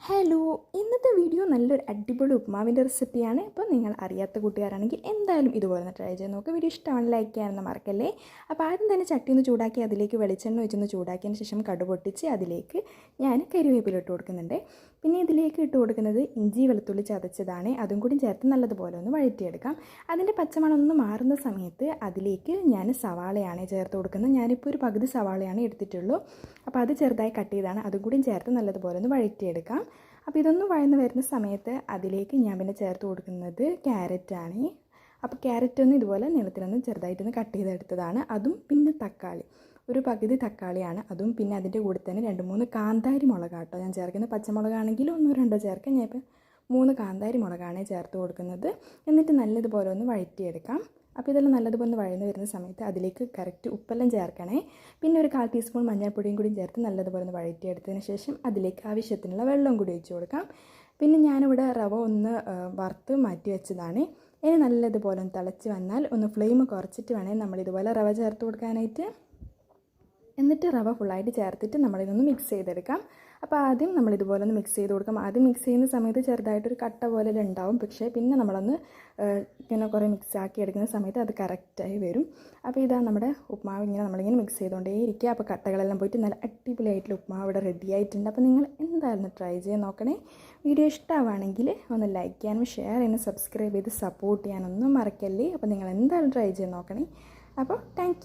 Hello, ഇന്നത്തെ video നല്ലൊരു അടിപൊളി ഉപ്മാവിൻ്റെ റെസിപ്പിയാണ്. അപ്പോൾ നിങ്ങൾ അറിയാത്ത കൂട്ടുകാരാണെങ്കിൽ എന്തായാലും ഇതുപോലെ ഒന്ന് ട്രൈ ചെയ്ത് നോക്കുക. വീഡിയോ ഇഷ്ടമാണ് ലൈക്ക് ചെയ്യാനൊന്നും മറക്കല്ലേ. അപ്പോൾ ആദ്യം തന്നെ ചട്ടി ഒന്ന് ചൂടാക്കി അതിലേക്ക് വെളിച്ചെണ്ണ ഒഴിച്ചൊന്ന് ചൂടാക്കിയതിന് ശേഷം കടുക് പൊട്ടിച്ച് അതിലേക്ക് ഞാൻ കരിവേപ്പില ഇട്ട് കൊടുക്കുന്നുണ്ട്. പിന്നെ ഇതിലേക്ക് ഇട്ട് കൊടുക്കുന്നത് ഇഞ്ചി വെളുത്തുള്ളി ചതച്ചതാണ്. അതും കൂടി ചേർത്ത് നല്ലതുപോലെ ഒന്ന് വഴറ്റിയെടുക്കാം. അതിൻ്റെ പച്ചമണം ഒന്ന് മാറുന്ന സമയത്ത് അതിലേക്ക് ഞാൻ സവാളയാണ് ചേർത്ത് കൊടുക്കുന്നത്. ഞാനിപ്പോൾ ഒരു പകുതി സവാളയാണ് എടുത്തിട്ടുള്ളൂ. അപ്പോൾ അത് ചെറുതായി കട്ട് ചെയ്താണ്. അതും കൂടി ചേർത്ത് നല്ലതുപോലെ ഒന്ന് വഴറ്റിയെടുക്കാം. അപ്പോൾ ഇതൊന്നും വഴന്ന് വരുന്ന സമയത്ത് അതിലേക്ക് ഞാൻ പിന്നെ ചേർത്ത് കൊടുക്കുന്നത് ക്യാരറ്റാണ്. അപ്പോൾ ക്യാരറ്റൊന്ന് ഇതുപോലെ നീളത്തിലൊന്ന് ചെറുതായിട്ടൊന്ന് കട്ട് ചെയ്തെടുത്തതാണ്. അതും പിന്നെ തക്കാളി, ഒരു പകുതി തക്കാളിയാണ്. അതും പിന്നെ അതിൻ്റെ കൂടെ തന്നെ 2-3 കാന്താരി മുളകാട്ടോ ഞാൻ ചേർക്കുന്നത്. പച്ചമുളകാണെങ്കിൽ 1-2 ചേർക്കാം. ഞാൻ ഇപ്പോൾ 3 കാന്താരി മുളകാണ് ചേർത്ത് കൊടുക്കുന്നത്. എന്നിട്ട് നല്ലതുപോലെ ഒന്ന് വഴറ്റിയെടുക്കാം. അപ്പോൾ ഇതെല്ലാം നല്ലതുപോലെ വഴന്ന് വരുന്ന സമയത്ത് അതിലേക്ക് കറക്റ്റ് ഉപ്പെല്ലാം ചേർക്കണേ. പിന്നെ ഒരു 1/4 ടീസ്പൂൺ മഞ്ഞൾപ്പൊടിയും കൂടി ചേർത്ത് നല്ലതുപോലെ ഒന്ന് വഴറ്റിയെടുത്തതിന് ശേഷം അതിലേക്ക് ആവശ്യത്തിനുള്ള വെള്ളം കൂടി ഒഴിച്ച് കൊടുക്കാം. പിന്നെ ഞാനിവിടെ റവ ഒന്ന് വറുത്ത് മാറ്റി വെച്ചതാണ്. ഇനി നല്ലതുപോലെ ഒന്ന് തിളച്ച് വന്നാൽ ഒന്ന് ഫ്ലെയിം കുറച്ചിട്ട് വേണേൽ നമ്മളിതുപോലെ റവ ചേർത്ത് കൊടുക്കാനായിട്ട്. എന്നിട്ട് റവ ഫുള്ളായിട്ട് ചേർത്തിട്ട് നമ്മളിതൊന്ന് മിക്സ് ചെയ്തെടുക്കാം. അപ്പോൾ ആദ്യം നമ്മളിതുപോലെ ഒന്ന് മിക്സ് ചെയ്ത് കൊടുക്കാം. ആദ്യം മിക്സ് ചെയ്യുന്ന സമയത്ത് ചെറുതായിട്ടൊരു കട്ട പോലെ ഉണ്ടാവും. പക്ഷേ പിന്നെ നമ്മളൊന്ന് ഇങ്ങനെ കുറേ മിക്സ് ആക്കി എടുക്കുന്ന സമയത്ത് അത് കറക്റ്റായി വരും. അപ്പോൾ ഇതാ നമ്മുടെ ഉപ്മാവ് നമ്മളിങ്ങനെ മിക്സ് ചെയ്തുകൊണ്ടേ ഇരിക്കുക. അപ്പോൾ കട്ടകളെല്ലാം പോയിട്ട് നല്ല അടിപൊളിയായിട്ടുള്ള ഉപ്മാവ് ഇവിടെ റെഡി ആയിട്ടുണ്ട്. അപ്പോൾ നിങ്ങൾ എന്തായാലും ട്രൈ ചെയ്ത് നോക്കണേ. വീഡിയോ ഇഷ്ടമാണെങ്കിൽ ഒന്ന് ലൈക്ക് ചെയ്യാനും ഷെയർ ചെയ്യാനും സബ്സ്ക്രൈബ് ചെയ്ത് സപ്പോർട്ട് ചെയ്യാനൊന്നും മറക്കല്ലേ. അപ്പോൾ നിങ്ങൾ എന്തായാലും ട്രൈ ചെയ്ത് നോക്കണേ. അപ്പോൾ താങ്ക്